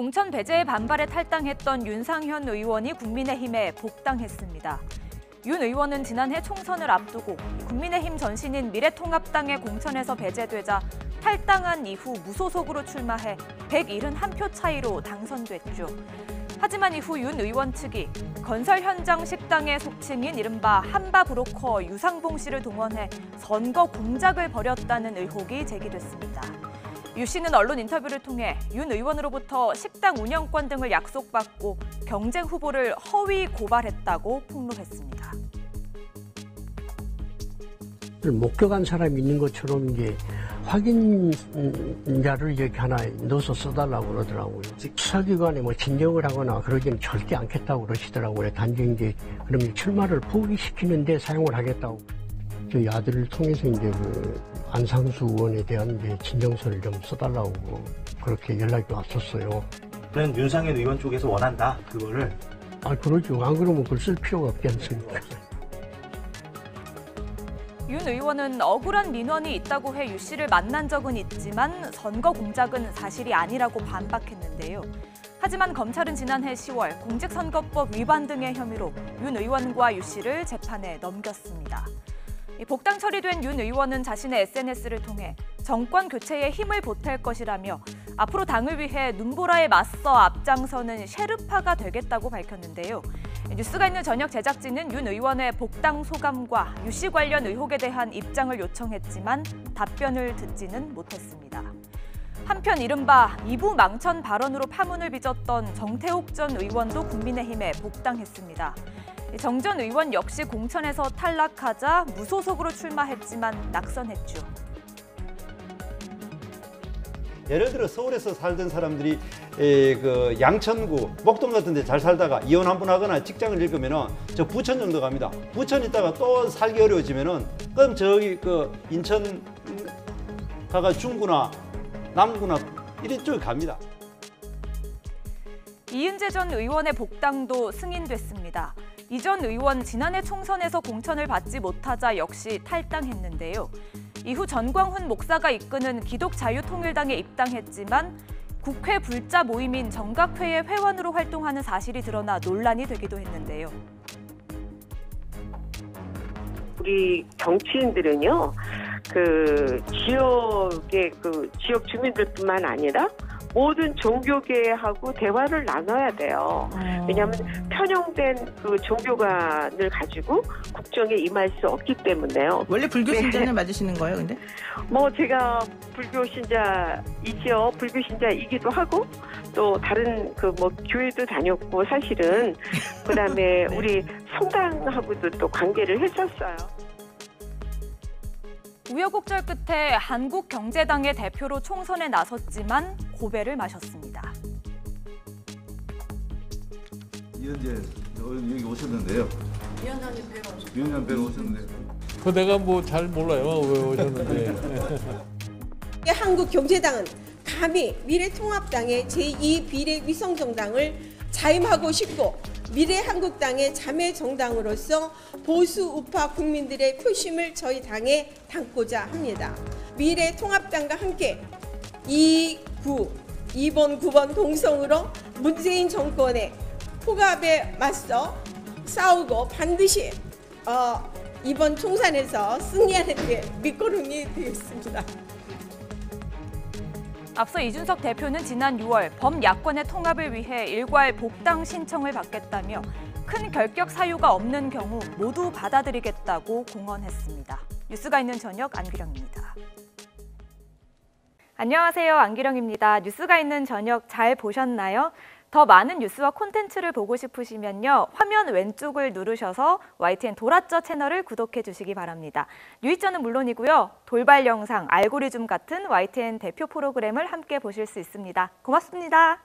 공천 배제에 반발해 탈당했던 윤상현 의원이 국민의힘에 복당했습니다. 윤 의원은 지난해 총선을 앞두고 국민의힘 전신인 미래통합당의 공천에서 배제되자 탈당한 이후 무소속으로 출마해 171표 차이로 당선됐죠. 하지만 이후 윤 의원 측이 건설 현장 식당의 속칭인 이른바 한바 브로커 유상봉 씨를 동원해 선거 공작을 벌였다는 의혹이 제기됐습니다. 유 씨는 언론 인터뷰를 통해 윤 의원으로부터 식당 운영권 등을 약속받고 경쟁 후보를 허위 고발했다고 폭로했습니다. 목격한 사람이 있는 것처럼 이제 확인자를 이렇게 하나 넣어서 써달라고 그러더라고요. 수사기관에 뭐 진정을 하거나 그러지는 절대 않겠다고 그러시더라고요. 단지 이제 그러면 출마를 포기시키는데 사용을 하겠다고. 저희 아들을 통해서 이제 안상수 의원에 대한 이제 진정서를 좀 써달라고 그렇게 연락이 왔었어요. 그는 윤상현 의원 쪽에서 원한다, 그거를. 그러죠. 안 그러면 그걸 쓸 필요가 없지 않습니까? 윤 의원은 억울한 민원이 있다고 해 유 씨를 만난 적은 있지만 선거 공작은 사실이 아니라고 반박했는데요. 하지만 검찰은 지난해 10월 공직선거법 위반 등의 혐의로 윤 의원과 유 씨를 재판에 넘겼습니다. 복당 처리된 윤 의원은 자신의 SNS를 통해 정권 교체에 힘을 보탤 것이라며 앞으로 당을 위해 눈보라에 맞서 앞장서는 셰르파가 되겠다고 밝혔는데요. 뉴스가 있는 저녁 제작진은 윤 의원의 복당 소감과 유 씨 관련 의혹에 대한 입장을 요청했지만 답변을 듣지는 못했습니다. 한편 이른바 이부 망천 발언으로 파문을 빚었던 정태욱 전 의원도 국민의힘에 복당했습니다. 정 전 의원 역시 공천에서 탈락하자 무소속으로 출마했지만 낙선했죠. 예를 들어 서울에서 살던 사람들이 그 양천구, 목동 같은 데 잘 살다가 이혼 한 번 하거나 직장을 잃으면은 저 부천 정도 갑니다. 부천 있다가 또 살기 어려워지면은 그럼 저기 그 인천 가가 중구나 남구나 이쪽 갑니다. 이은재 전 의원의 복당도 승인됐습니다. 이 전 의원 지난해 총선에서 공천을 받지 못하자 역시 탈당했는데요. 이후 전광훈 목사가 이끄는 기독자유통일당에 입당했지만 국회 불자 모임인 정각회의 회원으로 활동하는 사실이 드러나 논란이 되기도 했는데요. 우리 정치인들은요, 지역 주민들뿐만 아니라 모든 종교계하고 대화를 나눠야 돼요. 왜냐하면 편향된 그 종교관을 가지고 국정에 임할 수 없기 때문에요. 원래 불교 신자는 맞으시는 거예요, 근데? 제가 불교 신자이죠. 불교 신자이기도 하고 또 다른 교회도 다녔고 사실은 그다음에 네. 우리 성당하고도 또 관계를 했었어요. 우여곡절 끝에 한국경제당의 대표로 총선에 나섰지만 고배를 마셨습니다. 이현재 여기 오셨는데요. 위원장님 뵈러 오셨는데. 내가 잘 몰라요. 왜 오셨는데. 한국경제당은 감히 미래통합당의 제2 비례위성정당을 자임하고 싶고 미래한국당의 자매정당으로서 보수 우파 국민들의 표심을 저희 당에 담고자 합니다. 미래통합당과 함께 2번 9번 동성으로 문재인 정권의 폭압에 맞서 싸우고 반드시 이번 총선에서 승리하는 게 밑거름이 되겠습니다. 앞서 이준석 대표는 지난 6월 범야권의 통합을 위해 일괄 복당 신청을 받겠다며 큰 결격 사유가 없는 경우 모두 받아들이겠다고 공언했습니다. 뉴스가 있는 저녁 안규령입니다. 안녕하세요. 안규령입니다. 뉴스가 있는 저녁 잘 보셨나요? 더 많은 뉴스와 콘텐츠를 보고 싶으시면요. 화면 왼쪽을 누르셔서 YTN 돌아쩌 채널을 구독해 주시기 바랍니다. 뉴이쩌는 물론이고요. 돌발 영상, 알고리즘 같은 YTN 대표 프로그램을 함께 보실 수 있습니다. 고맙습니다.